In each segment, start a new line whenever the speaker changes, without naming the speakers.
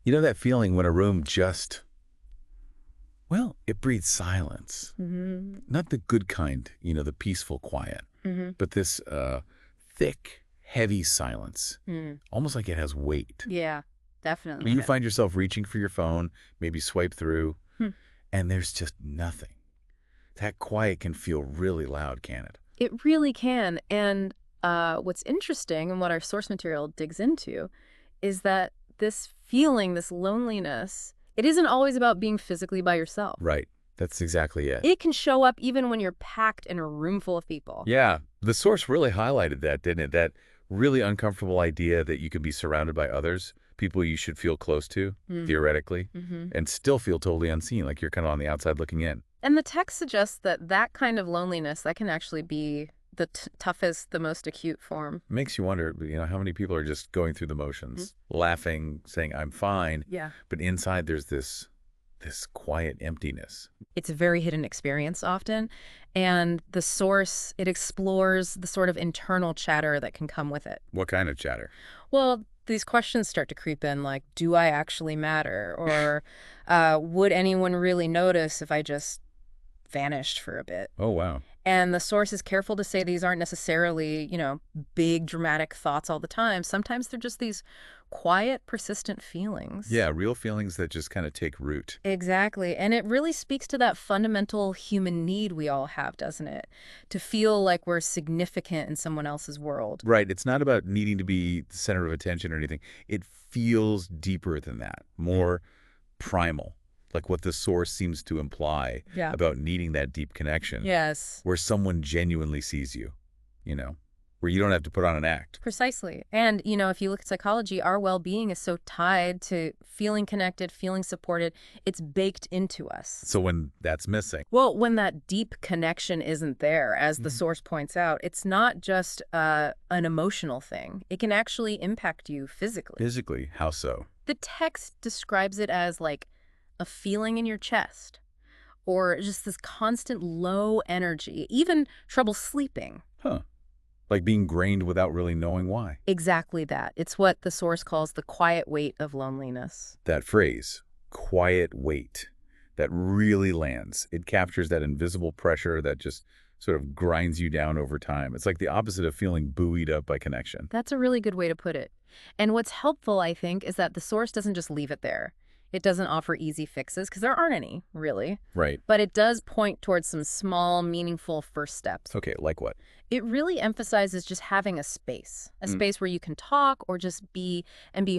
You know that feeling when a room just, well, it breeds silence.
Mm-hmm.
Not the good kind, the peaceful quiet,
Mm-hmm.
but this thick, heavy silence,
Mm.
almost like it has weight.
Yeah,
When
definitely.
you find yourself reaching for your phone, maybe swipe through,
Hmm.
and there's just nothing. That quiet can feel really loud, can it?
It really can. And what's interesting and what our source material digs into is that this feeling, this loneliness, it isn't always about being physically by yourself.
Right. That's exactly it.
It can show up even when you're packed in a room full of people.
Yeah, the source really highlighted that, didn't it? That really uncomfortable idea that you can be surrounded by others, people you should feel close to,
Mm.
theoretically,
Mm-hmm.
and still feel totally unseen, like you're kind of on the outside looking in.
And the text suggests that that kind of loneliness, that can actually be the toughest, the most acute form.
Makes you wonder, how many people are just going through the motions, laughing, saying, I'm fine,
Yeah.
but inside there's this quiet emptiness.
It's a very hidden experience often. And the source, it explores the sort of internal chatter that can come with it.
What kind of chatter?
Well, these questions start to creep in like, do I actually matter? Or would anyone really notice if I just vanished for a bit?
Oh, wow.
And the source is careful to say these aren't necessarily, big dramatic thoughts all the time. Sometimes they're just these quiet, persistent feelings.
Yeah, real feelings that just kind of take root.
Exactly. And it really speaks to that fundamental human need we all have, doesn't it? To feel like we're significant in someone else's world.
Right. It's not about needing to be the center of attention or anything. It feels deeper than that, more primal, like what the source seems to imply
Yeah.
about needing that deep connection
Yes.
where someone genuinely sees you, where you don't have to put on an act.
Precisely. And, if you look at psychology, our well-being is so tied to feeling connected, feeling supported. It's baked into us.
So when that's missing,
Well, when that deep connection isn't there, as the source points out, it's not just an emotional thing. It can actually impact you physically.
physically, how so?
The text describes it as like a feeling in your chest or just this constant low energy, even trouble sleeping.
Huh. Like being drained without really knowing why.
Exactly that. It's what the source calls the quiet weight of loneliness.
That phrase, quiet weight, that really lands. It captures that invisible pressure that just sort of grinds you down over time. It's like the opposite of feeling buoyed up by connection.
That's a really good way to put it. And what's helpful, I think, is that the source doesn't just leave it there. It doesn't offer easy fixes, because there aren't any, really.
Right.
But it does point towards some small, meaningful first steps.
Okay, like what?
It really emphasizes just having a space where you can talk or just be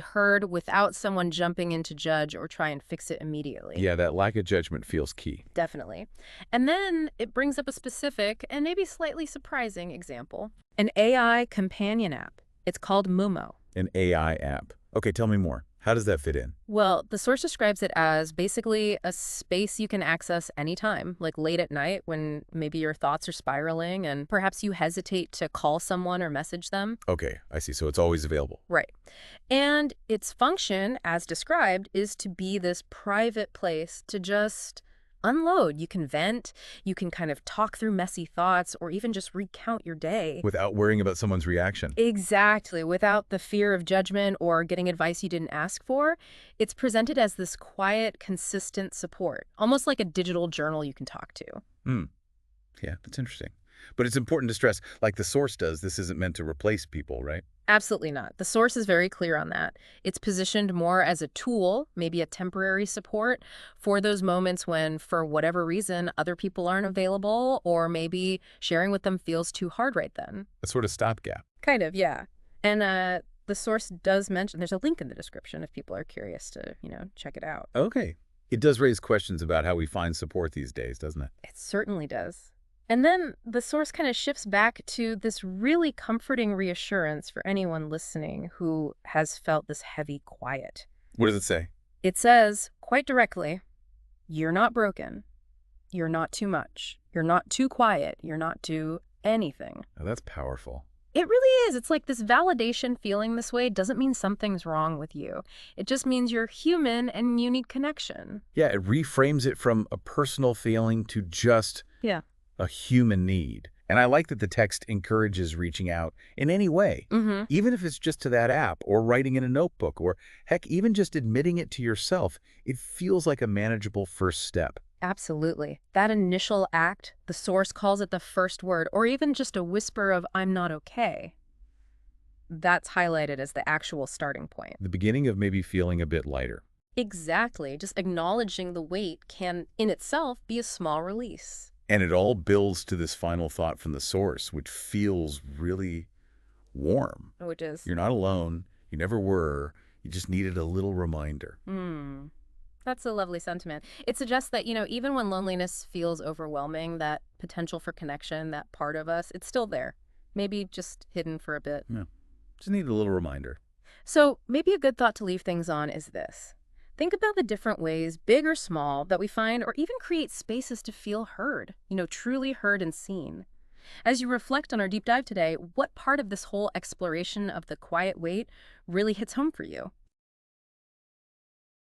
heard without someone jumping in to judge or try and fix it immediately.
Yeah, that lack of judgment feels key.
Definitely. And then it brings up a specific and maybe slightly surprising example, an AI companion app. It's called Mimo.
An AI app. Okay, tell me more. How does that fit in?
Well, the source describes it as basically a space you can access anytime, like late at night when maybe your thoughts are spiraling and perhaps you hesitate to call someone or message them.
Okay, I see. So it's always available.
Right. And its function, as described, is to be this private place to just unload. You can vent, you can kind of talk through messy thoughts, or even just recount your day.
Without worrying about someone's reaction.
Exactly. Without the fear of judgment or getting advice you didn't ask for. It's presented as this quiet, consistent support, almost like a digital journal you can talk to.
Yeah, that's interesting. But it's important to stress, like the source does, this isn't meant to replace people, right?
Absolutely not. The source is very clear on that. It's positioned more as a tool, maybe a temporary support for those moments when, for whatever reason, other people aren't available or maybe sharing with them feels too hard right then.
A sort of stopgap.
Kind of, yeah. And the source does mention, there's a link in the description if people are curious to, check it out.
Okay. It does raise questions about how we find support these days, doesn't it?
It certainly does. And then the source kind of shifts back to this really comforting reassurance for anyone listening who has felt this heavy quiet.
What does it say?
It says, quite directly, you're not broken. You're not too much. You're not too quiet. You're not too anything.
Oh, that's powerful.
It really is. It's like this validation feeling this way doesn't mean something's wrong with you. It just means you're human and you need connection.
Yeah, it reframes it from a personal feeling to just
Yeah.
a human need. And I like that the text encourages reaching out in any way,
Mm-hmm.
even if it's just to that app or writing in a notebook or, heck, even just admitting it to yourself. It feels like a manageable first step.
Absolutely. That initial act, the source calls it the first word, or even just a whisper of, I'm not okay. That's highlighted as the actual starting point.
The beginning of maybe feeling a bit lighter.
Exactly. Just acknowledging the weight can, in itself, be a small release.
And it all builds to this final thought from the source, which feels really warm.
Which is,
You're not alone. You never were. You just needed a little reminder.
that's a lovely sentiment. It suggests that, even when loneliness feels overwhelming, that potential for connection, that part of us, it's still there. Maybe just hidden for a bit.
Yeah. Just needed a little reminder.
So maybe a good thought to leave things on is this. Think about the different ways, big or small, that we find or even create spaces to feel heard, truly heard and seen. As you reflect on our deep dive today, what part of this whole exploration of the quiet wait really hits home for you?